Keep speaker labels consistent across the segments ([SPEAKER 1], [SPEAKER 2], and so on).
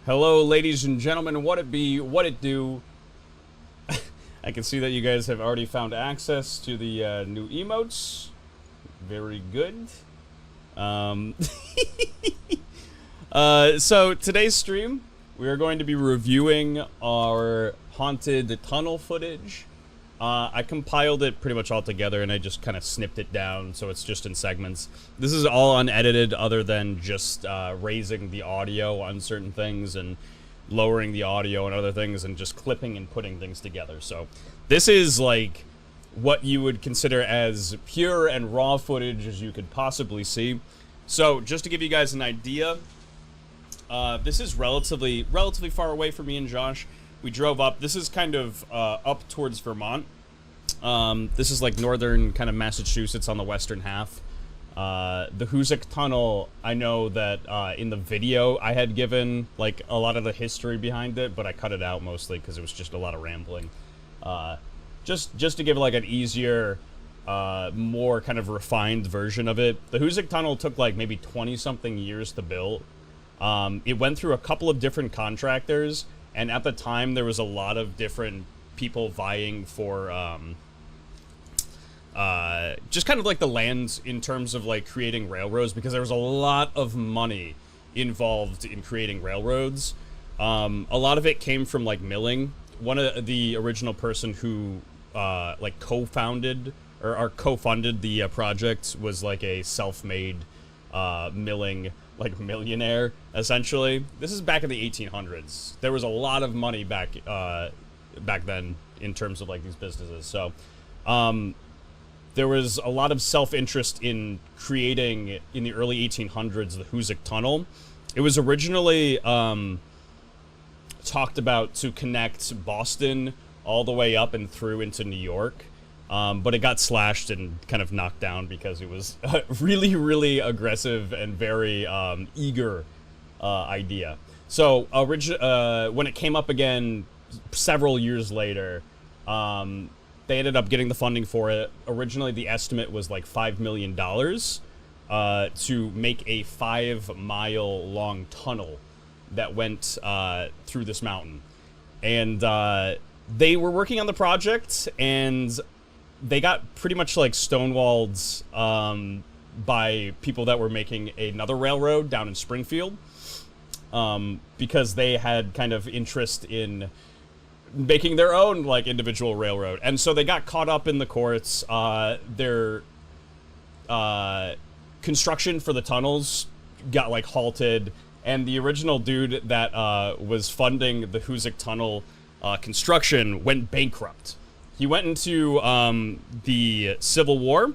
[SPEAKER 1] Hello, ladies and gentlemen. What it be? What it do? I can see that you guys have already found access to the new emotes. Very good. So today's stream, we are going to be reviewing our haunted tunnel footage. I compiled it pretty much all together, and I just kind of snipped it down, so it's just in segments. This is all unedited, other than just raising the audio on certain things and lowering the audio and other things, and just clipping and putting things together. So this is like what you would consider as pure and raw footage as you could possibly see. So just to give you guys an idea, this is relatively far away from me and Josh. We drove up. This is kind of up towards Vermont. This is like northern kind of Massachusetts on the western half. The Hoosick Tunnel, I know that in the video I had given like a lot of the history behind it, but I cut it out mostly because it was just a lot of rambling. Just to give like an easier, more kind of refined version of it. The Hoosick Tunnel took like maybe 20-something years to build. It went through a couple of different contractors. And at the time, there was a lot of different people vying for, just kind of like the land in terms of like creating railroads, because there was a lot of money involved in creating railroads. A lot of it came from like milling. One of the original person who, like co-founded or co-funded the project was like a self-made, milling like millionaire, essentially. This is back in the 1800s. There was a lot of money back then in terms of like these businesses. So there was a lot of self-interest in creating, in the early 1800s, the Hoosick Tunnel. It was originally talked about to connect Boston all the way up and through into New York. But it got slashed and kind of knocked down because it was a really, really aggressive and very eager idea. So when it came up again several years later, they ended up getting the funding for it. Originally, the estimate was like $5 million to make a 5-mile long tunnel that went through this mountain. And they were working on the project, and they got pretty much like stonewalled by people that were making another railroad down in Springfield, because they had kind of interest in making their own like individual railroad. And so they got caught up in the courts. Their construction for the tunnels got like halted, and the original dude that was funding the Hoosick Tunnel construction went bankrupt. He went into the Civil War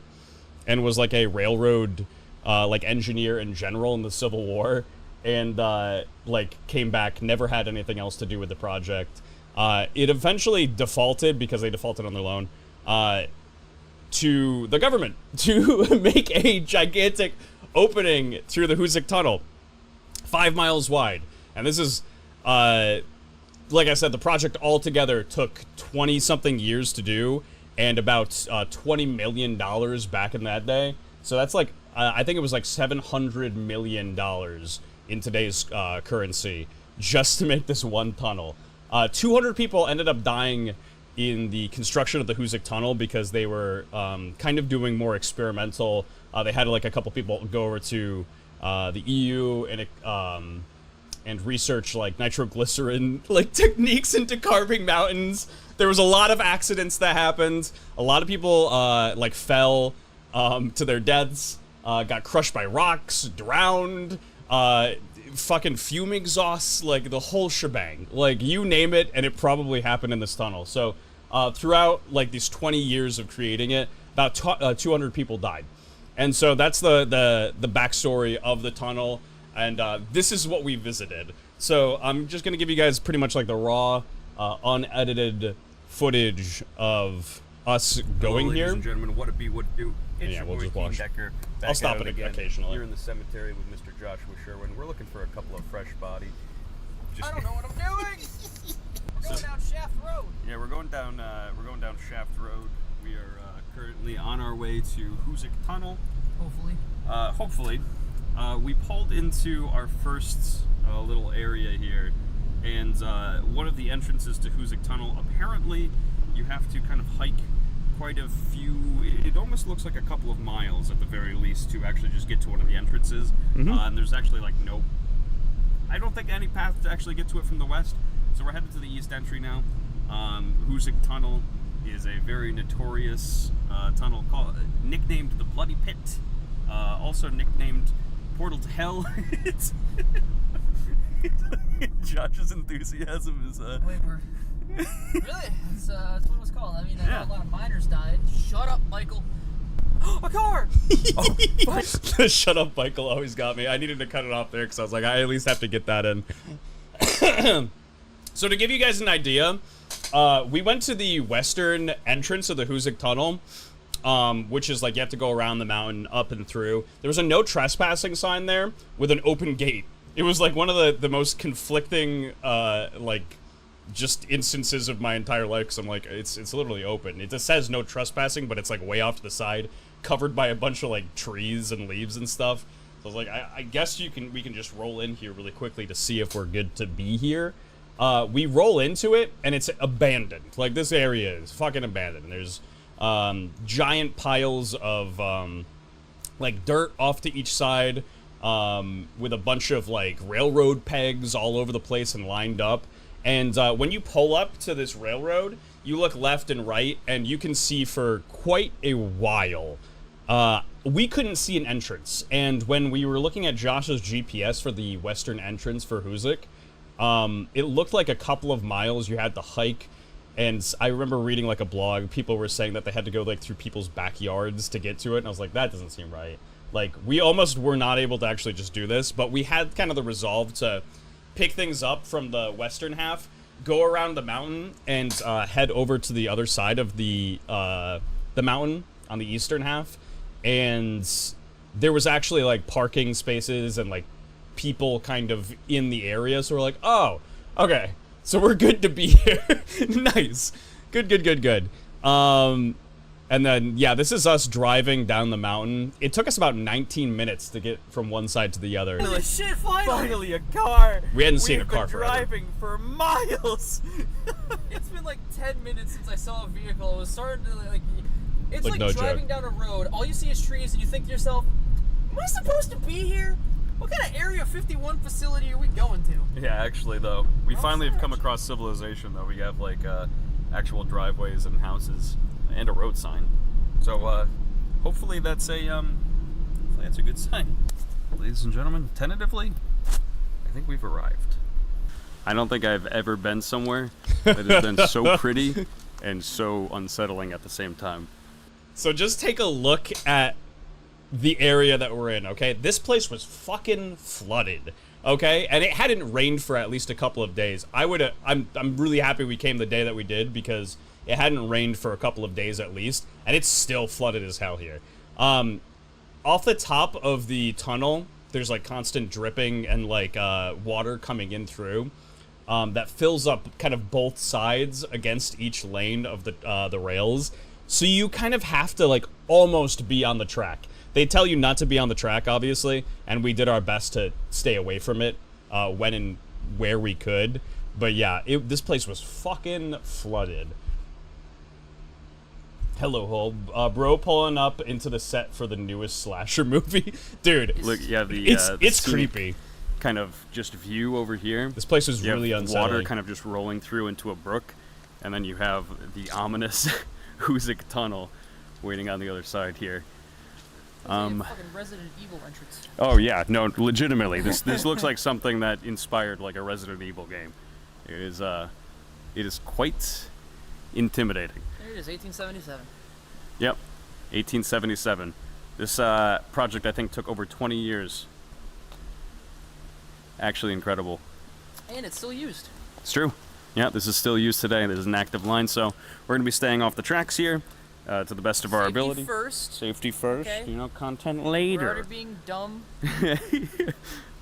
[SPEAKER 1] and was like a railroad like engineer in general in the Civil War, and like came back, never had anything else to do with the project. It eventually defaulted, because they defaulted on their loan, to the government to make a gigantic opening through the Hoosick Tunnel, 5 miles wide. And this is like I said, the project altogether took 20-something years to do, and about $20 million back in that day. So that's like, I think it was like $700 million in today's currency just to make this one tunnel. 200 people ended up dying in the construction of the Hoosick Tunnel because they were kind of doing more experimental. They had like a couple people go over to the EU and research like nitroglycerin like techniques into carving mountains. There was a lot of accidents that happened. A lot of people like fell to their deaths, got crushed by rocks, drowned, fucking fume exhausts, like the whole shebang. Like you name it, and it probably happened in this tunnel. So throughout like these 20 years of creating it, about 200 people died. And so that's the backstory of the tunnel. And this is what we visited. So I'm just going to give you guys pretty much like the raw, unedited footage of us going
[SPEAKER 2] Hello,
[SPEAKER 1] here.
[SPEAKER 2] Ladies and gentlemen, what it be, what it do. It's
[SPEAKER 1] Yeah,
[SPEAKER 2] your
[SPEAKER 1] we'll
[SPEAKER 2] boy,
[SPEAKER 1] just
[SPEAKER 2] King
[SPEAKER 1] watch.
[SPEAKER 2] Decker, back
[SPEAKER 1] I'll stop
[SPEAKER 2] at
[SPEAKER 1] it
[SPEAKER 2] again.
[SPEAKER 1] occasionally.
[SPEAKER 2] Here in the cemetery with Mr. Joshua Sherwin. We're looking for a couple of fresh bodies.
[SPEAKER 3] I don't know what I'm doing. We're going down Shaft Road.
[SPEAKER 2] Yeah, we're going down Shaft Road. We are currently on our way to Hoosick Tunnel.
[SPEAKER 3] Hopefully.
[SPEAKER 2] Hopefully. we pulled into our first little area here, and one of the entrances to Hoosick Tunnel, apparently you have to kind of hike quite a few, it almost looks like a couple of miles at the very least to actually just get to one of the entrances. And there's actually like no, I don't think any path to actually get to it from the west. So we're headed to the east entry now. Hoosick Tunnel is a very notorious tunnel nicknamed the Bloody Pit, also nicknamed Portal to Hell. It's Josh's enthusiasm is
[SPEAKER 3] Wait, we're really? That's what it was called. I mean, I know a lot of miners died. Shut up, Michael. A car!
[SPEAKER 1] The shut up Michael always got me. I needed to cut it off there because I was like, I at least have to get that in. So to give you guys an idea, we went to the western entrance of the Hoosick Tunnel, which is like you have to go around the mountain, up and through. There was a no trespassing sign there with an open gate. It was like one of the most conflicting, like, just instances of my entire life, because I'm like, it's literally open. It just says no trespassing, but it's like way off to the side, covered by a bunch of like trees and leaves and stuff. So I was like, I guess we can just roll in here really quickly to see if we're good to be here. We roll into it and it's abandoned. Like, this area is fucking abandoned. There's giant piles of like dirt off to each side, with a bunch of like railroad pegs all over the place and lined up. And when you pull up to this railroad, you look left and right, and you can see for quite a while. We couldn't see an entrance, and when we were looking at Josh's GPS for the western entrance for Hoosick, it looked like a couple of miles you had to hike. And I remember reading like a blog, people were saying that they had to go like through people's backyards to get to it, and I was like, that doesn't seem right. Like, we almost were not able to actually just do this, but we had kind of the resolve to pick things up from the western half, go around the mountain, and head over to the other side of the mountain on the eastern half. And there was actually like parking spaces and like people kind of in the area, so we're like, oh, okay, so we're good to be here. Nice. Good. And then, yeah, this is us driving down the mountain. It took us about 19 minutes to get from one side to the other.
[SPEAKER 3] Holy shit, finally
[SPEAKER 2] a car.
[SPEAKER 1] We hadn't seen a car
[SPEAKER 2] We've been
[SPEAKER 1] forever.
[SPEAKER 2] driving for miles.
[SPEAKER 3] It's been like 10 minutes since I saw a vehicle. It was starting to like, it's
[SPEAKER 1] Like,
[SPEAKER 3] like
[SPEAKER 1] no
[SPEAKER 3] driving down a road. All you see is trees, and you think to yourself, am I supposed to be here? What kind of Area 51 facility are we going to?
[SPEAKER 2] Yeah, actually, though, we
[SPEAKER 3] Oh,
[SPEAKER 2] finally have come
[SPEAKER 3] actually.
[SPEAKER 2] across civilization. Though we have like actual driveways and houses and a road sign. So hopefully that's a good sign. Ladies and gentlemen, tentatively, I think we've arrived. I don't think I've ever been somewhere that has been so pretty and so unsettling at the same time.
[SPEAKER 1] So just take a look at the area that we're in, okay? This place was fucking flooded, okay? And it hadn't rained for at least a couple of days. I'm really happy we came the day that we did, because it hadn't rained for a couple of days at least, and it's still flooded as hell here. Off the top of the tunnel, there's like constant dripping and like water coming in through. That fills up kind of both sides against each lane of the rails. So you kind of have to like almost be on the track. They tell you not to be on the track, obviously, and we did our best to stay away from it when and where we could. But yeah, this place was fucking flooded. Hello, Hole. Bro pulling up into the set for the newest slasher movie. Dude,
[SPEAKER 2] Look, yeah,
[SPEAKER 1] it's
[SPEAKER 2] scenic
[SPEAKER 1] creepy.
[SPEAKER 2] kind of just view over here.
[SPEAKER 1] This place is
[SPEAKER 2] You
[SPEAKER 1] really
[SPEAKER 2] have
[SPEAKER 1] unsettling.
[SPEAKER 2] water kind of just rolling through into a brook, and then you have the ominous Hoosick Tunnel waiting on the other side here.
[SPEAKER 3] Fucking Resident Evil entrance.
[SPEAKER 2] Oh yeah, no, legitimately, this looks like something that inspired like a Resident Evil game. It is quite intimidating.
[SPEAKER 3] There it is, 1877.
[SPEAKER 2] Yep, 1877. This project I think took over 20 years. Actually incredible.
[SPEAKER 3] And it's still used.
[SPEAKER 2] It's true. Yeah, this is still used today. This is an active line, so we're going to be staying off the tracks here to the best of our
[SPEAKER 3] Safety
[SPEAKER 2] ability.
[SPEAKER 3] first.
[SPEAKER 2] Safety first,
[SPEAKER 3] Okay.
[SPEAKER 2] you know, content
[SPEAKER 3] We're
[SPEAKER 2] later.
[SPEAKER 3] already being dumb.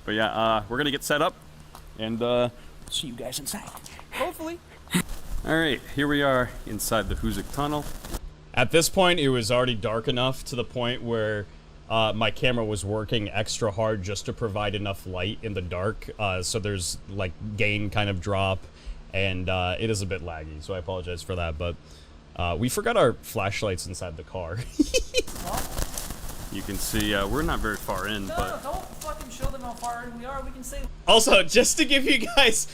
[SPEAKER 2] But yeah, we're going to get set up and see you guys inside.
[SPEAKER 3] Hopefully.
[SPEAKER 2] All right, here we are inside the Hoosick Tunnel.
[SPEAKER 1] At this point, it was already dark enough to the point where my camera was working extra hard just to provide enough light in the dark. So there's like gain kind of drop, and it is a bit laggy. So I apologize for that. But we forgot our flashlights inside the car.
[SPEAKER 2] You can see we're not very far in,
[SPEAKER 3] No,
[SPEAKER 2] but
[SPEAKER 3] don't fucking show them how far in we are. We can say.
[SPEAKER 1] Also, just to give you guys,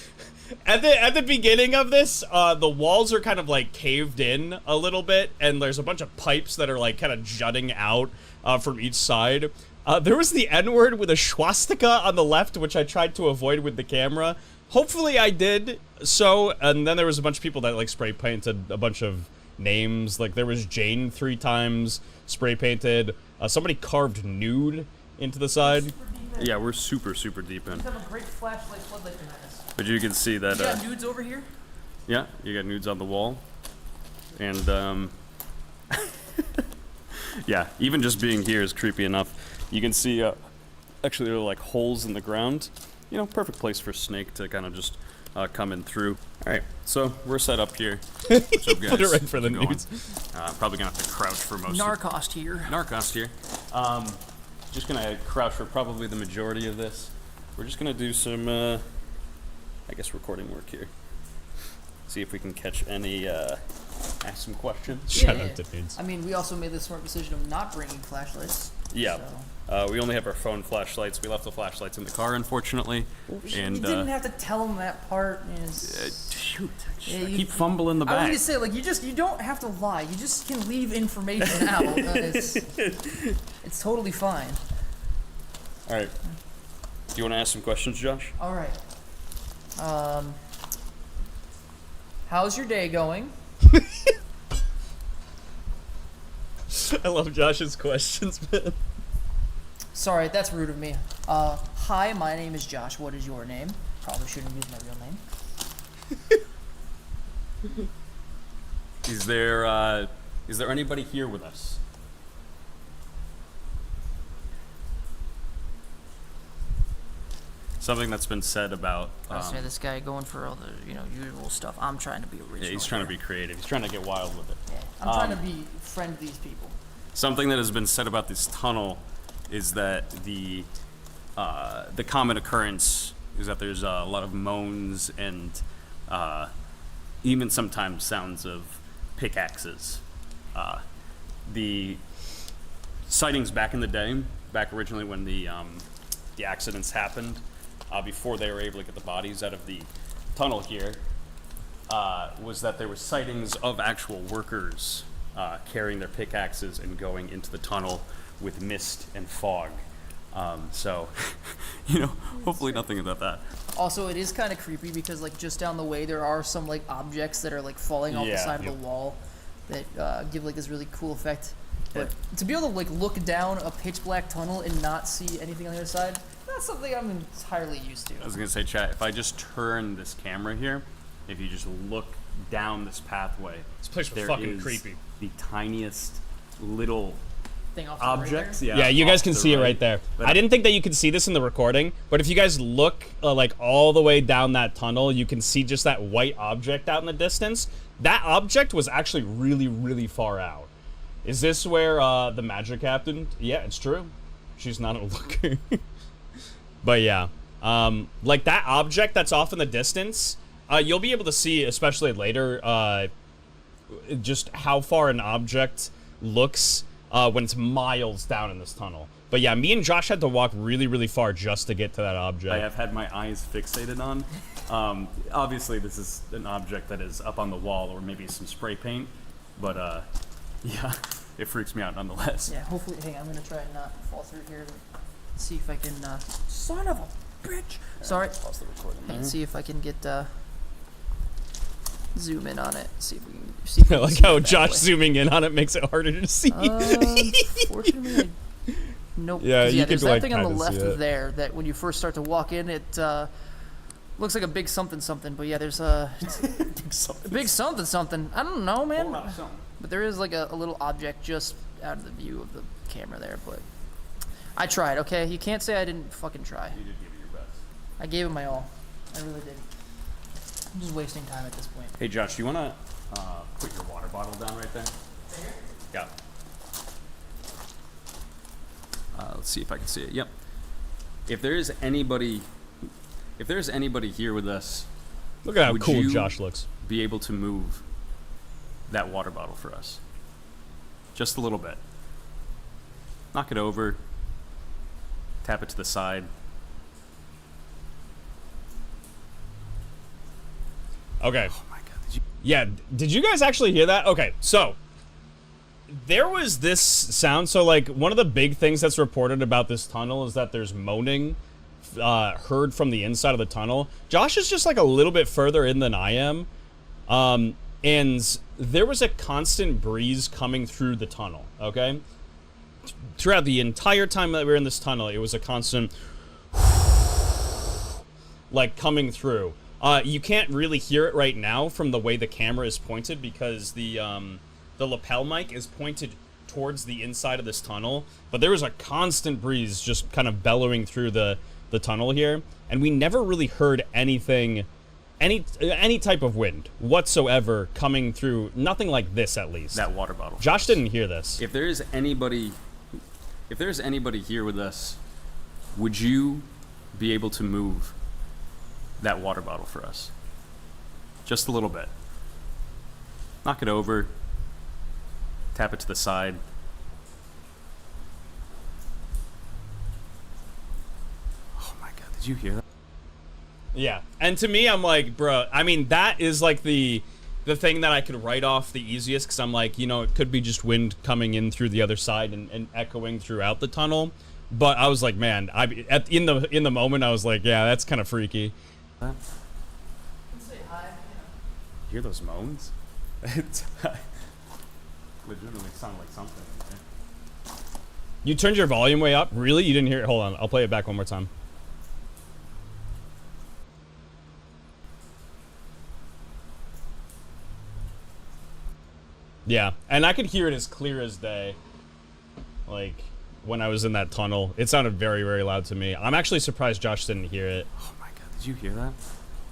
[SPEAKER 1] at the beginning of this, the walls are kind of like caved in a little bit, and there's a bunch of pipes that are like kind of jutting out from each side. There was the N-word with a swastika on the left, which I tried to avoid with the camera. Hopefully I did so, and then there was a bunch of people that like spray painted a bunch of names. Like there was Jane 3 times spray painted. Somebody carved nude into the side.
[SPEAKER 2] yeah, we're super deep in.
[SPEAKER 3] We have a great flashlight floodlight behind us.
[SPEAKER 2] But you can see that.
[SPEAKER 3] You got nudes over here?
[SPEAKER 2] Yeah, you got nudes on the wall, and yeah, even just being here is creepy enough. You can see actually there are like holes in the ground. You know, perfect place for Snake to kind of just come in through. All right, so we're set up here. What's up, guys?
[SPEAKER 1] Put it right for the
[SPEAKER 2] How's it going?
[SPEAKER 1] nudes.
[SPEAKER 2] Probably gonna have to crouch for most.
[SPEAKER 3] Narcost here.
[SPEAKER 2] Narcos here. Just gonna crouch for probably the majority of this. We're just gonna do some, I guess, recording work here. See if we can catch any, ask some questions.
[SPEAKER 1] Shout out to nudes.
[SPEAKER 3] I mean, we also made the smart decision of not bringing flashlights.
[SPEAKER 2] Yeah.
[SPEAKER 3] So.
[SPEAKER 2] We only have our phone flashlights. We left the flashlights in the car, unfortunately. And
[SPEAKER 3] you didn't have to tell them that part.
[SPEAKER 2] shoot,
[SPEAKER 3] Yeah,
[SPEAKER 2] I
[SPEAKER 3] you-
[SPEAKER 2] keep fumbling the
[SPEAKER 3] I was
[SPEAKER 2] bag.
[SPEAKER 3] gonna say, like, you don't have to lie. You just can leave information out. It's totally fine.
[SPEAKER 2] All right. Do you want to ask some questions, Josh?
[SPEAKER 3] All right. How's your day going?
[SPEAKER 1] I love Josh's questions, man.
[SPEAKER 3] Sorry, that's rude of me. Hi, my name is Josh. What is your name? Probably shouldn't use my real name.
[SPEAKER 2] Is there anybody here with us? Something that's been said about.
[SPEAKER 3] I say this guy going for all the usual stuff. I'm trying to be original.
[SPEAKER 2] Yeah, he's trying to be
[SPEAKER 3] here.
[SPEAKER 2] creative. He's trying to get wild with it.
[SPEAKER 3] Yeah, I'm trying to be friend these people.
[SPEAKER 2] Something that has been said about this tunnel is that the common occurrence is that there's a lot of moans and even sometimes sounds of pickaxes. The sightings back in the day, back originally when the accidents happened, before they were able to get the bodies out of the tunnel here, was that there were sightings of actual workers carrying their pickaxes and going into the tunnel with mist and fog. So, hopefully nothing about that.
[SPEAKER 3] Also, it is kind of creepy because, like, just down the way there are some like objects that are like falling off the
[SPEAKER 2] Yeah.
[SPEAKER 3] side of the wall that give like this really cool effect. But to be able to like look down a pitch black tunnel and not see anything on the other side, that's something I'm entirely used to.
[SPEAKER 2] I was gonna say, chat, if I just turn this camera here, if you just look down this pathway,
[SPEAKER 1] This place was
[SPEAKER 2] there
[SPEAKER 1] fucking
[SPEAKER 2] is
[SPEAKER 1] creepy.
[SPEAKER 2] the tiniest little
[SPEAKER 3] Thing off to the right
[SPEAKER 2] objects.
[SPEAKER 3] there.
[SPEAKER 1] Yeah, you guys
[SPEAKER 2] off
[SPEAKER 1] can
[SPEAKER 2] to the
[SPEAKER 1] see it right there.
[SPEAKER 2] But
[SPEAKER 1] I didn't think that you could see this in the recording, but if you guys look like all the way down that tunnel, you can see just that white object out in the distance. That object was actually really, really far out. Is this where the magic captain? Yeah, it's true. She's not a looker. But yeah, like that object that's off in the distance, you'll be able to see, especially later, just how far an object looks when it's miles down in this tunnel. But yeah, me and Josh had to walk really, really far just to get to that object.
[SPEAKER 2] I have had my eyes fixated on. Obviously, this is an object that is up on the wall, or maybe some spray paint. But yeah, it freaks me out nonetheless.
[SPEAKER 3] Yeah, hopefully. Hang on, I'm gonna try and not fall through here. See if I can. Son of a bitch! Sorry.
[SPEAKER 2] Pause the recording there.
[SPEAKER 3] See if I can get zoom in on it. See if we can see. If we
[SPEAKER 1] I
[SPEAKER 3] can
[SPEAKER 1] like
[SPEAKER 3] see
[SPEAKER 1] how
[SPEAKER 3] it that
[SPEAKER 1] Josh
[SPEAKER 3] way.
[SPEAKER 1] zooming in on it makes it harder to see.
[SPEAKER 3] Unfortunately, nope.
[SPEAKER 1] Yeah,
[SPEAKER 3] 'Cause,
[SPEAKER 1] you could,
[SPEAKER 3] there's
[SPEAKER 1] like,
[SPEAKER 3] that thing on the
[SPEAKER 1] kinda
[SPEAKER 3] left
[SPEAKER 1] see it.
[SPEAKER 3] there that when you first start to walk in, it looks like a big something something. But yeah, there's a big something something. I don't know, man. But there is like a little object just out of the view of the camera there. But I tried. Okay, you can't say I didn't fucking try.
[SPEAKER 2] You did give it your best.
[SPEAKER 3] I gave it my all. I really did. I'm just wasting time at this point.
[SPEAKER 2] Hey Josh, do you wanna put your water bottle down right there? Yeah. Let's see if I can see it. Yep. If there's anybody here with us,
[SPEAKER 1] Look at how
[SPEAKER 2] would
[SPEAKER 1] cool
[SPEAKER 2] you
[SPEAKER 1] Josh looks.
[SPEAKER 2] be able to move that water bottle for us? Just a little bit. Knock it over. Tap it to the side.
[SPEAKER 1] Okay.
[SPEAKER 2] Oh my god,
[SPEAKER 1] Yeah, did you guys actually hear that? Okay, so there was this sound. So, like, one of the big things that's reported about this tunnel is that there's moaning heard from the inside of the tunnel. Josh is just like a little bit further in than I am. And there was a constant breeze coming through the tunnel, okay? Throughout the entire time that we were in this tunnel, it was a constant like coming through. You can't really hear it right now from the way the camera is pointed because the lapel mic is pointed towards the inside of this tunnel, but there was a constant breeze just kind of bellowing through the tunnel here, and we never really heard anything, any type of wind whatsoever coming through. Nothing like this, at least.
[SPEAKER 2] that water bottle.
[SPEAKER 1] Josh didn't hear this.
[SPEAKER 2] If there's anybody here with us, would you be able to move that water bottle for us? Just a little bit. Knock it over. Tap it to the side. Oh my god, did you hear that?
[SPEAKER 1] Yeah, and to me, I'm like, bro, I mean, that is like the thing that I could write off the easiest, because I'm like, you know, it could be just wind coming in through the other side and echoing throughout the tunnel. But I was like, man, in the moment, I was like, yeah, that's kind of freaky.
[SPEAKER 3] Say hi.
[SPEAKER 2] You hear those moans? It legitimately sounded like something. Right?
[SPEAKER 1] You turned your volume way up? Really? You didn't hear it? Hold on, I'll play it back one more time. Yeah, and I could hear it as clear as day. Like, when I was in that tunnel. It sounded very, very loud to me. I'm actually surprised Josh didn't hear it.
[SPEAKER 2] Oh my god, did you hear that?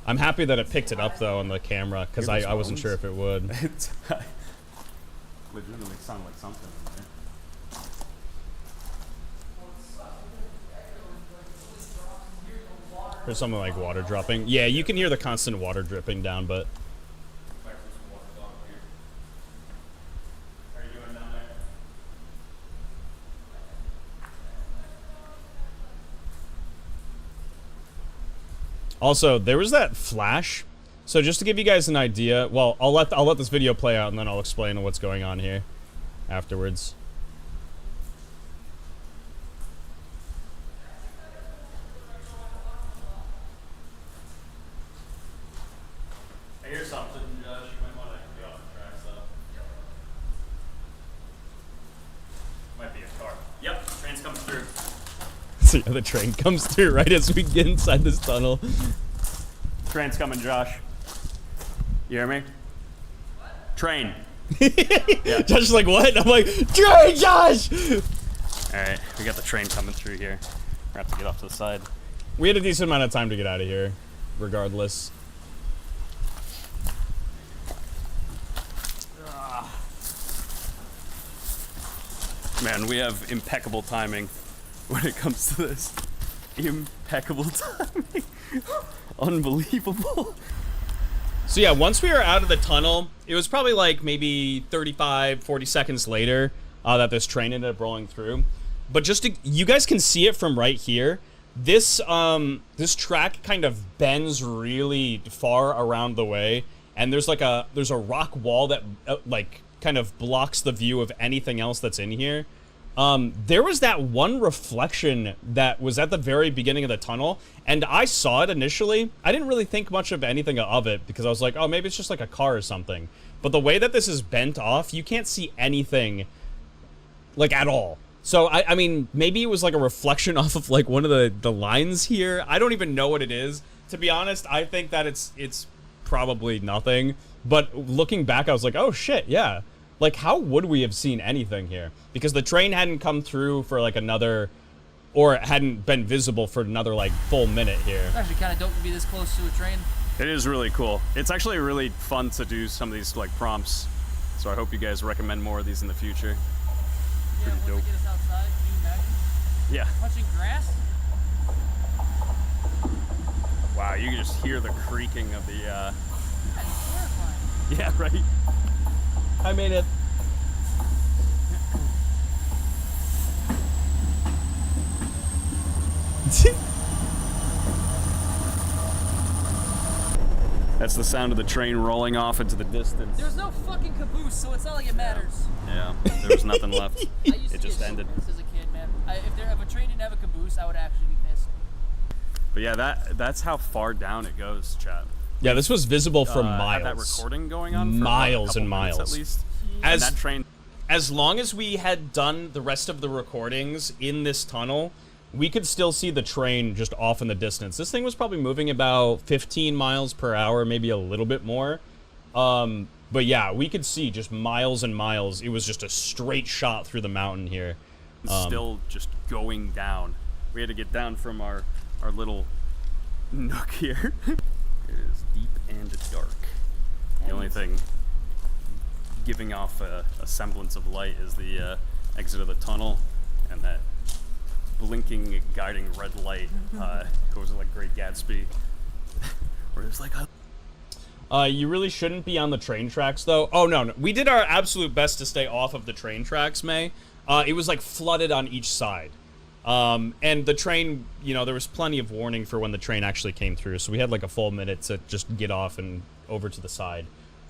[SPEAKER 1] I'm happy that it picked it up, though, on the camera, because
[SPEAKER 2] Hear those
[SPEAKER 1] I wasn't
[SPEAKER 2] moans?
[SPEAKER 1] sure if it would.
[SPEAKER 2] It legitimately sounded like something. Right?
[SPEAKER 1] Or something like water dropping. Yeah, you can hear the constant water dripping down, but... Also, there was that flash. So just to give you guys an idea, well, I'll let this video play out and then I'll explain what's going on here afterwards. I hear something, Josh. You might want to get off the tracks, though. Might be a car. Yep, train's coming through. So yeah, the train comes through right as we get inside this tunnel. Train's coming, Josh. You hear me? What? Train. Yeah. Josh is like, what? I'm like, train, Josh! Alright, we got the train coming through here. We're gonna have to get off to the side. We had a decent amount of time to get out of here, regardless. Man, we have impeccable timing when it comes to this. Impeccable timing. Unbelievable. So yeah, once we were out of the tunnel, it was probably like maybe 35, 40 seconds later that this train ended up rolling through. But just to, you guys can see it from right here. This this track kind of bends really far around the way, and there's a rock wall that like kind of blocks the view of anything else that's in here. There was that one reflection that was at the very beginning of the tunnel, and I saw it initially. I didn't really think much of anything of it because I was like, oh, maybe it's just like a car or something. But the way that this is bent off, you can't see anything, like, at all. So, I mean, maybe it was like a reflection off of like one of the lines here. I don't even know what it is. To be honest, I think that it's probably nothing. But looking back, I was like, oh shit, yeah. Like, how would we have seen anything here? Because the train hadn't come through for like another, or it hadn't been visible for another like full minute here.
[SPEAKER 3] It's actually kind of dope to be this close to a train.
[SPEAKER 2] It is really cool. It's actually really fun to do some of these like prompts. So I hope you guys recommend more of these in the future.
[SPEAKER 3] Yeah,
[SPEAKER 2] Pretty
[SPEAKER 3] once
[SPEAKER 2] dope.
[SPEAKER 3] they get us outside, can you imagine?
[SPEAKER 2] Yeah.
[SPEAKER 3] Touching grass?
[SPEAKER 2] Wow, you can just hear the creaking of the.
[SPEAKER 3] That's terrifying.
[SPEAKER 2] Yeah, right.
[SPEAKER 1] I made it.
[SPEAKER 2] That's the sound of the train rolling off into the distance.
[SPEAKER 3] There's no fucking caboose, so it's not like it matters.
[SPEAKER 2] Yeah, there was nothing left.
[SPEAKER 3] I used
[SPEAKER 2] It
[SPEAKER 3] to
[SPEAKER 2] just
[SPEAKER 3] get so
[SPEAKER 2] ended.
[SPEAKER 3] pissed as a kid, man. If a train didn't have a caboose, I would actually be pissed.
[SPEAKER 2] But yeah, that's how far down it goes, chat.
[SPEAKER 1] Yeah, this was visible for
[SPEAKER 2] Had
[SPEAKER 1] miles.
[SPEAKER 2] that recording going on for
[SPEAKER 1] Miles
[SPEAKER 2] a couple
[SPEAKER 1] and
[SPEAKER 2] minutes
[SPEAKER 1] miles.
[SPEAKER 2] at least.
[SPEAKER 1] As
[SPEAKER 2] And that train.
[SPEAKER 1] as long as we had done the rest of the recordings in this tunnel, we could still see the train just off in the distance. This thing was probably moving about 15 miles per hour, maybe a little bit more. But yeah, we could see just miles and miles. It was just a straight shot through the mountain here.
[SPEAKER 2] Still just going down. We had to get down from our little nook here. It is deep and dark. The only thing giving off a semblance of light is the exit of the tunnel, and that blinking, guiding red light goes like Great Gatsby, where it's like,
[SPEAKER 1] You really shouldn't be on the train tracks, though. Oh, no. We did our absolute best to stay off of the train tracks, May. It was, like, flooded on each side. And the train, you know, there was plenty of warning for when the train actually came through, so we had, like, a full minute to just get off and over to the side.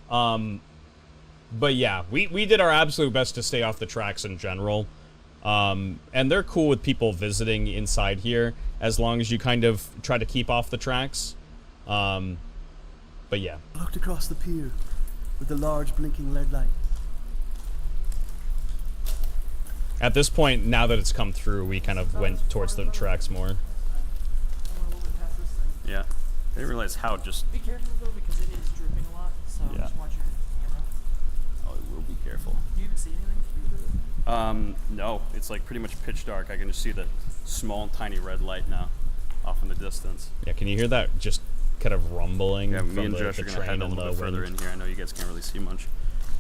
[SPEAKER 1] But, yeah, we did our absolute best to stay off the tracks in general. And they're cool with people visiting inside here, as long as you kind of try to keep off the tracks. But yeah.
[SPEAKER 4] I looked across the pier with the large blinking lead light.
[SPEAKER 1] At this point, now that it's come through, we kind of went towards the tracks more.
[SPEAKER 2] yeah. I didn't realize how just.
[SPEAKER 3] Be careful though, because it is dripping a lot. So
[SPEAKER 2] Yeah.
[SPEAKER 3] just watch your camera.
[SPEAKER 2] Oh, I will be careful.
[SPEAKER 3] Do you even see anything through the?
[SPEAKER 2] No, it's like pretty much pitch dark. I can just see the small, tiny red light now, off in the distance.
[SPEAKER 1] Yeah, can you hear that just kind of rumbling
[SPEAKER 2] Yeah,
[SPEAKER 1] from
[SPEAKER 2] me and
[SPEAKER 1] the
[SPEAKER 2] Josh are gonna head
[SPEAKER 1] train
[SPEAKER 2] a
[SPEAKER 1] and
[SPEAKER 2] little
[SPEAKER 1] the
[SPEAKER 2] bit further
[SPEAKER 1] wind?
[SPEAKER 2] in here. I know you guys can't really see much,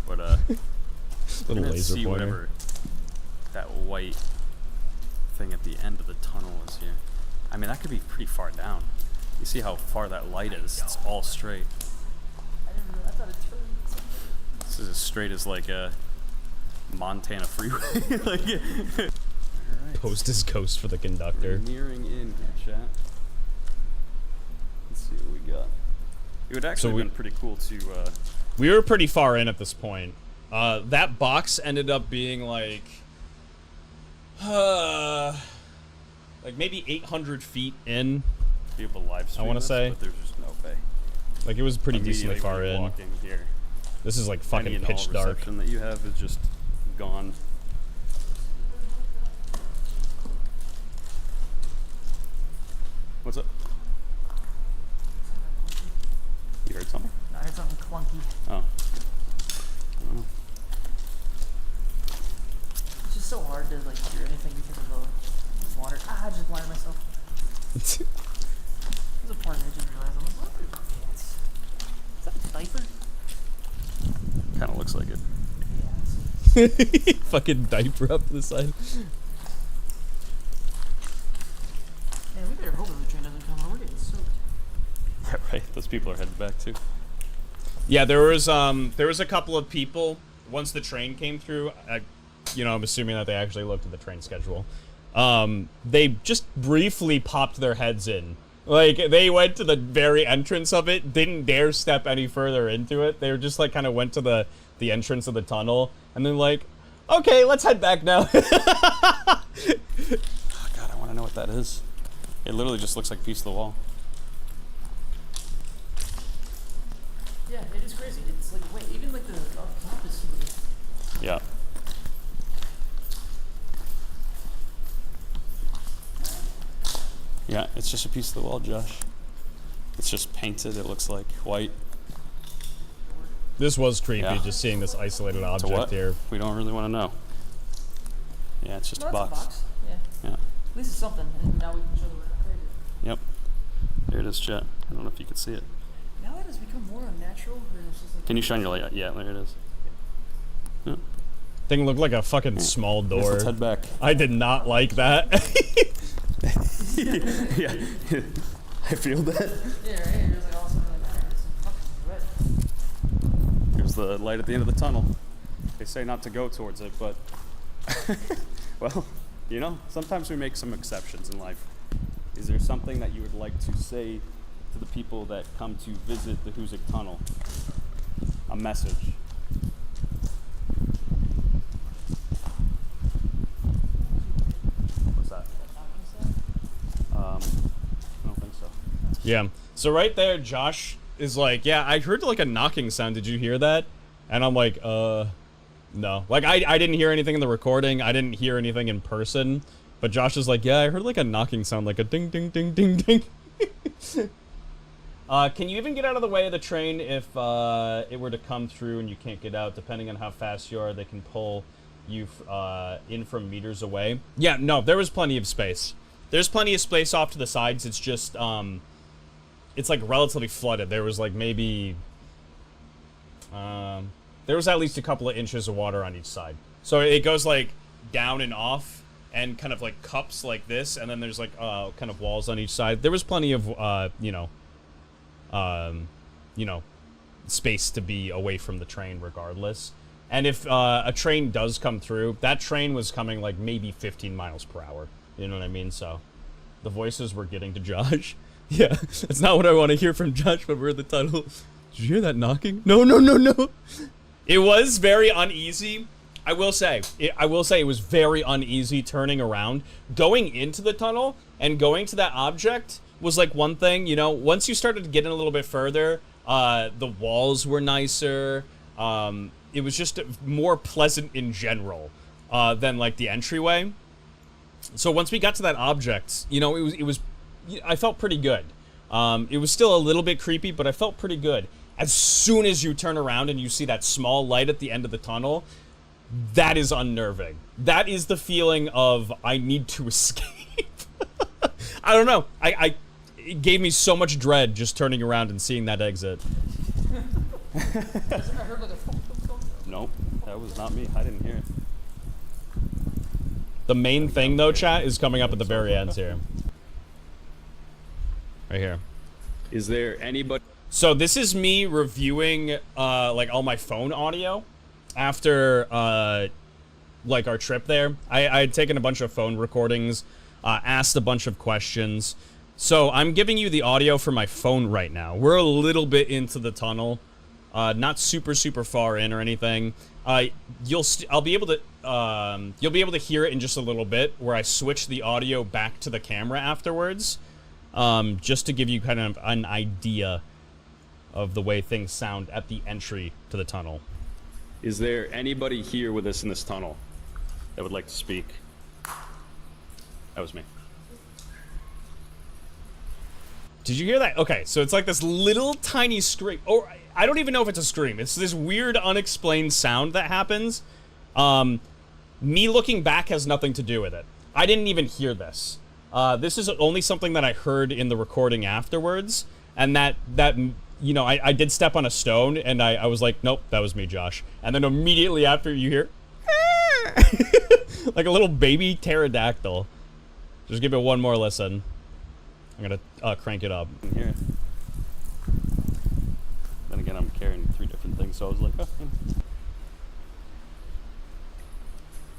[SPEAKER 2] but
[SPEAKER 1] Little
[SPEAKER 2] let's
[SPEAKER 1] laser
[SPEAKER 2] see
[SPEAKER 1] pointer.
[SPEAKER 2] whatever that white thing at the end of the tunnel is here. I mean, that could be pretty far down. You see how far that light is? It's all straight.
[SPEAKER 3] I thought it turned.
[SPEAKER 2] This is as straight as like a Montana freeway. like, Alright.
[SPEAKER 1] Post his ghost for the
[SPEAKER 2] We're
[SPEAKER 1] conductor.
[SPEAKER 2] nearing in here, chat. Let's see what we got. It would actually
[SPEAKER 1] So
[SPEAKER 2] have been pretty cool to.
[SPEAKER 1] We were pretty far in at this point. That box ended up being like maybe 800 feet in.
[SPEAKER 2] be able to live stream
[SPEAKER 1] wanna
[SPEAKER 2] this,
[SPEAKER 1] say.
[SPEAKER 2] but there's just no way.
[SPEAKER 1] Like, it was pretty decently
[SPEAKER 2] Immediately
[SPEAKER 1] far
[SPEAKER 2] when you
[SPEAKER 1] in.
[SPEAKER 2] walk in here,
[SPEAKER 1] This is like
[SPEAKER 2] any
[SPEAKER 1] fucking
[SPEAKER 2] and
[SPEAKER 1] pitch
[SPEAKER 2] all
[SPEAKER 1] dark.
[SPEAKER 2] reception that you have is just gone. What's up? You heard something?
[SPEAKER 3] I heard something clunky.
[SPEAKER 2] Oh.
[SPEAKER 3] It's just so hard to like hear anything because of the water. I just blinded myself. There's a part that I didn't realize. I'm like, what are pants? Is that a diaper?
[SPEAKER 2] Kind of looks like it.
[SPEAKER 3] Yeah.
[SPEAKER 1] Fucking diaper up to the side.
[SPEAKER 3] Man, we better hope that the train doesn't come. Or we're getting soaked.
[SPEAKER 2] Yeah, right. Those people are headed back too.
[SPEAKER 1] Yeah, there was a couple of people once the train came through. I'm assuming that they actually looked at the train schedule. They just briefly popped their heads in. Like, they went to the very entrance of it, didn't dare step any further into it. They were just like kind of went to the entrance of the tunnel, and then like, okay, let's head back now.
[SPEAKER 2] Oh, God, I want to know what that is. It literally just looks like a piece of the wall.
[SPEAKER 3] Yeah, it is crazy. It's like, wait, even like the up top is super.
[SPEAKER 2] Yeah. Yeah, it's just a piece of the wall, Josh. It's just painted. It looks like white.
[SPEAKER 1] This was creepy,
[SPEAKER 2] Yeah.
[SPEAKER 1] just seeing this isolated
[SPEAKER 2] To
[SPEAKER 1] object
[SPEAKER 2] what?
[SPEAKER 1] here.
[SPEAKER 2] We don't really want to know. Yeah, it's just
[SPEAKER 3] No,
[SPEAKER 2] a
[SPEAKER 3] that's
[SPEAKER 2] box.
[SPEAKER 3] a box. Yeah.
[SPEAKER 2] Yeah.
[SPEAKER 3] At least it's something, and now we can show the we're not crazy.
[SPEAKER 2] Yep. There it is, chat. I don't know if you can see it.
[SPEAKER 3] Now it has become more unnatural, or it's just like.
[SPEAKER 2] Can you shine your light? Yeah, there it is. Yeah.
[SPEAKER 1] I Thing looked like a fucking small door.
[SPEAKER 2] Let's head back.
[SPEAKER 1] I did not like that.
[SPEAKER 2] Yeah, I feel that.
[SPEAKER 3] Yeah, right here. There's like all something like that. It's fucking red.
[SPEAKER 2] Here's the light at the end of the tunnel. They say not to go towards it, but well, you know, sometimes we make some exceptions in life. Is there something that you would like to say to the people that come to visit the Hoosic Tunnel? A message. What's that? I don't think so.
[SPEAKER 1] Yeah. So right there, Josh is like, yeah, I heard like a knocking sound. Did you hear that? And I'm like, no. Like, I didn't hear anything in the recording. I didn't hear anything in person. But Josh is like, yeah, I heard like a knocking sound, like a ding, ding, ding, ding, ding. Can you even get out of the way of the train if it were to come through and you can't get out? Depending on how fast you are, they can pull you in from meters away. Yeah, no, there was plenty of space. There's plenty of space off to the sides. It's just, it's like relatively flooded. There was like maybe, there was at least a couple of inches of water on each side. So it goes like down and off and kind of like cups like this. And then there's like kind of walls on each side. There was plenty of, you know, space to be away from the train regardless. And if a train does come through, that train was coming like maybe 15 miles per hour. You know what I mean? So the voices were getting to Josh. Yeah, that's not what I want to hear from Josh, but we're in the tunnel. Did you hear that knocking? No, no, no, no. It was very uneasy. I will say it was very uneasy turning around. Going into the tunnel and going to that object was like one thing, you know. Once you started to get in a little bit further, the walls were nicer. It was just more pleasant in general than like the entryway. So once we got to that object, you know, it was I felt pretty good. It was still a little bit creepy, but I felt pretty good. As soon as you turn around and you see that small light at the end of the tunnel, that is unnerving. That is the feeling of I need to escape. I don't know. It gave me so much dread just turning around and seeing that exit.
[SPEAKER 3] I heard like a thump, thump, thump.
[SPEAKER 2] Nope, that was not me. I didn't hear it.
[SPEAKER 1] The main thing, though, chat, is coming up at the very end here. Right here.
[SPEAKER 2] Is there anybody?
[SPEAKER 1] So this is me reviewing, like, all my phone audio after, like, our trip there. I had taken a bunch of phone recordings, asked a bunch of questions. So I'm giving you the audio for my phone right now. We're a little bit into the tunnel. Not super far in or anything. I'll be able to you'll be able to hear it in just a little bit where I switch the audio back to the camera afterwards, just to give you kind of an idea of the way things sound at the entry to the tunnel.
[SPEAKER 2] Is there anybody here with us in this tunnel that would like to speak? That was me.
[SPEAKER 1] Did you hear that? Okay, so it's like this little tiny scream. Or I don't even know if it's a scream. It's this weird unexplained sound that happens. Me looking back has nothing to do with it. I didn't even hear this. This is only something that I heard in the recording afterwards. And that you know, I did step on a stone and I was like, nope, that was me, Josh. And then immediately after you hear like a little baby pterodactyl. Just give it one more listen. I'm gonna crank it up.
[SPEAKER 2] I can hear it. Then again, I'm carrying 3 different things, so I was like, oh.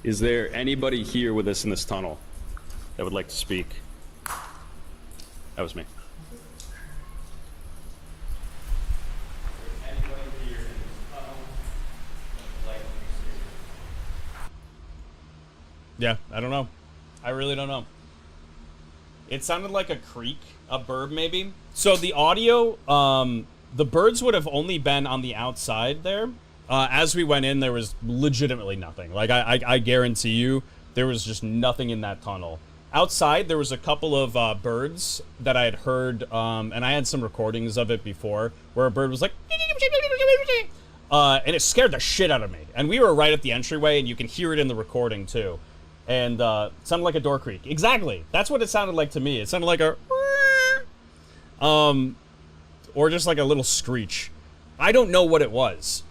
[SPEAKER 2] Is there anybody here with us in this tunnel that would like to speak? That was me.
[SPEAKER 1] Yeah, I don't know. I really don't know. It sounded like a creek, a bird maybe. So the audio, the birds would have only been on the outside there. As we went in, there was legitimately nothing. Like, I guarantee you, there was just nothing in that tunnel. Outside, there was a couple of birds that I had heard, and I had some recordings of it before, where a bird was like, and it scared the shit out of me. And we were right at the entryway, and you can hear it in the recording, too. And it sounded like a door creak. Exactly. That's what it sounded like to me. It sounded like a or just like a little screech. I don't know what it was.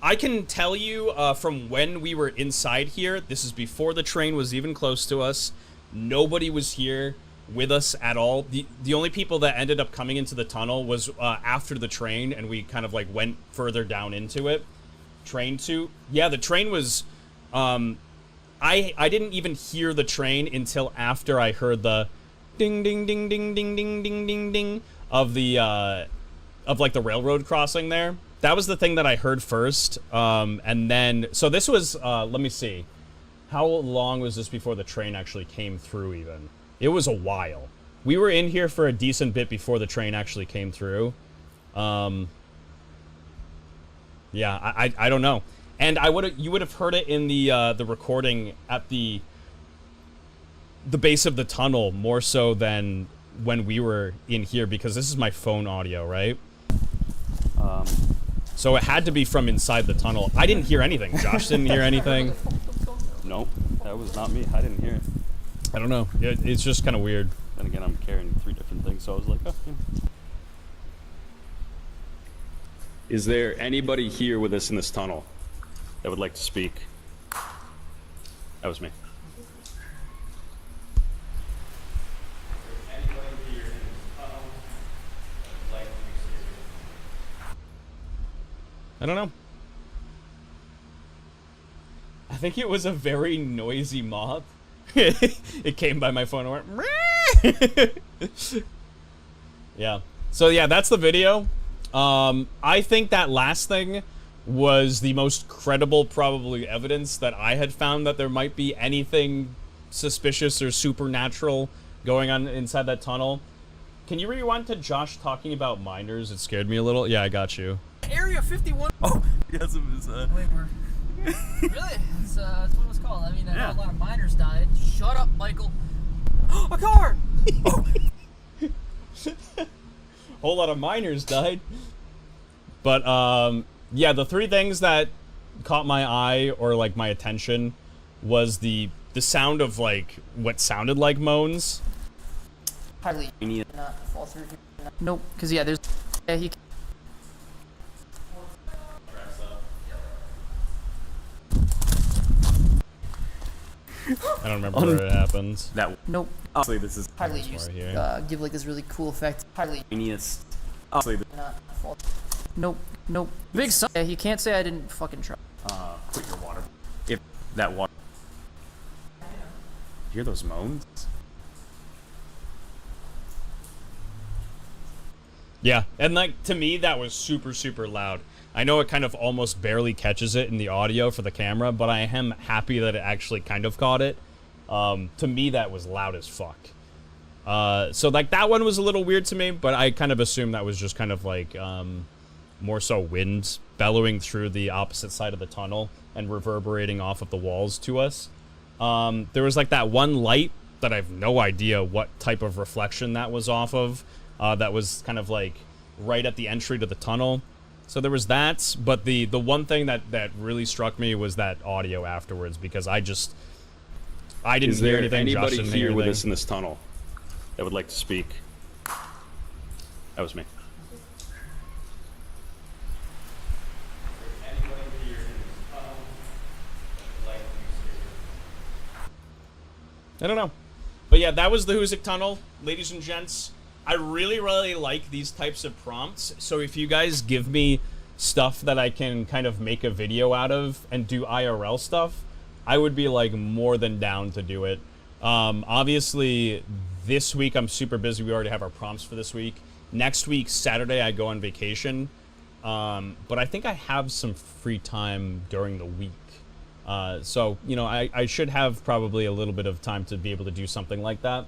[SPEAKER 1] I can tell you from when we were inside here, this is before the train was even close to us. Nobody was here with us at all. The only people that ended up coming into the tunnel was after the train, and we kind of like went further down into it. Train 2. Yeah, the train was... I didn't even hear the train until after I heard the ding ding ding ding ding ding ding ding ding of the of like the railroad crossing there. That was the thing that I heard first. And then so this was let me see. How long was this before the train actually came through even? It was a while. We were in here for a decent bit before the train actually came through. Yeah, I don't know. And you would have heard it in the recording at the base of the tunnel more so than when we were in here, because this is my phone audio, right? So it had to be from inside the tunnel. I didn't hear anything. Josh didn't hear anything.
[SPEAKER 2] Nope, that was not me. I didn't hear it.
[SPEAKER 1] I don't know. It's just kind of weird.
[SPEAKER 2] Then again, I'm carrying 3 different things, so I was like, oh, yeah. Is there anybody here with us in this tunnel that would like to speak? That was me.
[SPEAKER 1] I don't know. I think it was a very noisy moth. It came by my phone and went, yeah. So yeah, that's the video. I think that last thing was the most credible probably evidence that I had found that there might be anything suspicious or supernatural going on inside that tunnel. Can you rewind to Josh talking about miners? It scared me a little. Yeah, I got you.
[SPEAKER 3] Area 51.
[SPEAKER 2] Oh, yes, it was,
[SPEAKER 3] Wait, we're... Really? That's what it was called. I mean, I know a lot of miners died. Shut up, Michael. A car!
[SPEAKER 1] Whole lot of miners died. But, yeah, the 3 things that caught my eye or, like, my attention was the sound of, like, what sounded like moans.
[SPEAKER 3] Hardly not fall through here. Nope, because, yeah, there's... Yeah, he...
[SPEAKER 1] I don't remember where it happens.
[SPEAKER 2] that.
[SPEAKER 3] Nope.
[SPEAKER 2] Obviously, this is
[SPEAKER 3] Hardly
[SPEAKER 1] That's
[SPEAKER 3] used.
[SPEAKER 1] right here.
[SPEAKER 3] Give, like, this really cool effect. Hardly
[SPEAKER 2] genius. Obviously,
[SPEAKER 3] not fall... Nope, nope. Big son. Yeah, you can't say I didn't fucking try.
[SPEAKER 2] put your water. If that water. You hear those moans?
[SPEAKER 1] Yeah, and like to me that was super, super loud. I know it kind of almost barely catches it in the audio for the camera, but I am happy that it actually kind of caught it. To me that was loud as fuck. So like that one was a little weird to me, but I kind of assumed that was just kind of like more so wind bellowing through the opposite side of the tunnel and reverberating off of the walls to us. There was like that one light that I have no idea what type of reflection that was off of. That was kind of like right at the entry to the tunnel. So there was that, but the one thing that really struck me was that audio afterwards, because I didn't hear anything.
[SPEAKER 2] Is there anybody
[SPEAKER 1] Josh didn't
[SPEAKER 2] here
[SPEAKER 1] hear
[SPEAKER 2] with
[SPEAKER 1] anything.
[SPEAKER 2] us in this tunnel that would like to speak? That was me.
[SPEAKER 1] I don't know. But yeah, that was the Hoosic Tunnel, ladies and gents. I really, really like these types of prompts. So if you guys give me stuff that I can kind of make a video out of and do IRL stuff, I would be like more than down to do it. Obviously, this week I'm super busy. We already have our prompts for this week. Next week, Saturday, I go on vacation. But I think I have some free time during the week. So, you know, I should have probably a little bit of time to be able to do something like that.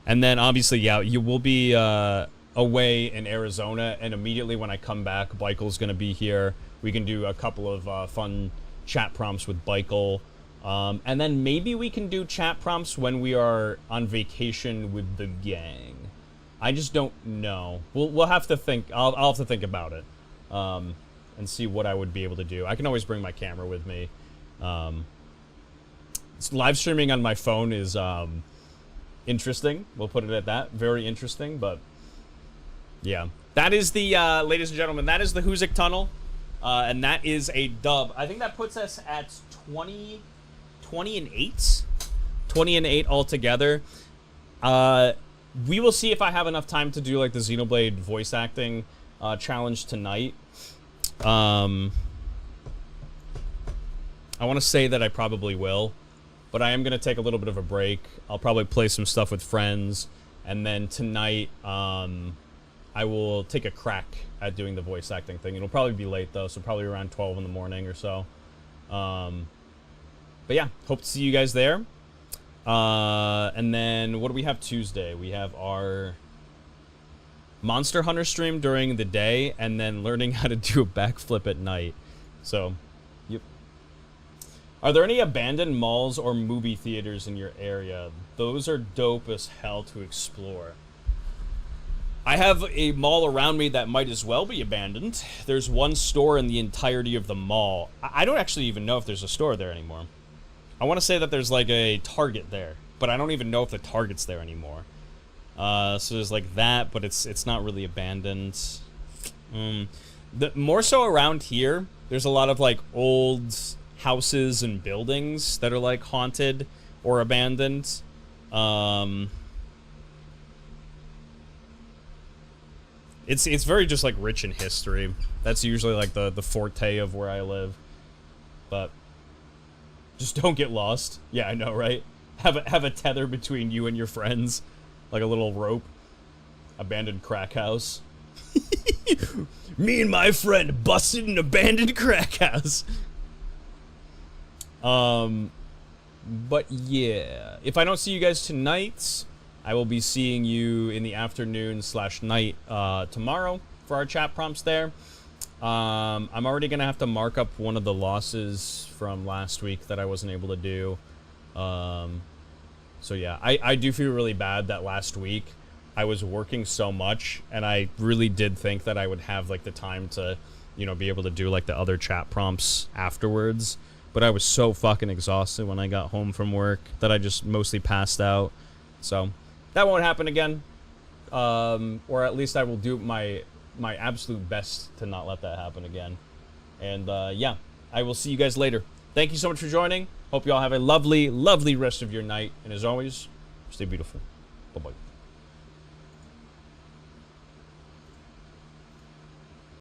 [SPEAKER 1] And then, obviously, yeah, you will be away in Arizona, and immediately when I come back, Beikel's going to be here. We can do a couple of fun chat prompts with Beikel. And then maybe we can do chat prompts when we are on vacation with the gang. I just don't know. We'll have to think. I'll have to think about it. And see what I would be able to do. I can always bring my camera with me. Live streaming on my phone is interesting. We'll put it at that. Very interesting, but yeah. That is the, ladies and gentlemen, that is the Hoosic Tunnel. And that is a dub. I think that puts us at 20 and 8. 20 and 8 altogether. We will see if I have enough time to do like the Xenoblade voice acting challenge tonight. I want to say that I probably will, but I am going to take a little bit of a break. I'll probably play some stuff with friends, and then tonight I will take a crack at doing the voice acting thing. It'll probably be late though, so probably around 12 in the morning or so. But yeah, hope to see you guys there. And then what do we have Tuesday? We have our Monster Hunter stream during the day, and then learning how to do a backflip at night. So, yep. Are there any abandoned malls or movie theaters in your area? Those are dope as hell to explore. I have a mall around me that might as well be abandoned. There's one store in the entirety of the mall. I don't actually even know if there's a store there anymore. I want to say that there's like a Target there, but I don't even know if the Target's there anymore. So there's like that, but it's not really abandoned. More so around here, there's a lot of like old houses and buildings that are like haunted or abandoned. It's very just like rich in history. That's usually like the forte of where I live. But just don't get lost. Yeah, I know, right? Have a tether between you and your friends, like a little rope. Abandoned crack house. Me and my friend busted an abandoned crack house. But yeah, if I don't see you guys tonight, I will be seeing you in the afternoon/night tomorrow for our chat prompts there. I'm already gonna have to mark up one of the losses from last week that I wasn't able to do. So yeah, I do feel really bad that last week I was working so much, and I really did think that I would have like the time to, you know, be able to do like the other chat prompts afterwards. But I was so fucking exhausted when I got home from work that I just mostly passed out. So that won't happen again. Or at least I will do my absolute best to not let that happen again. And yeah, I will see you guys later. Thank you so much for joining. Hope you all have a lovely, lovely rest of your night. And as always, stay beautiful. Bye-bye.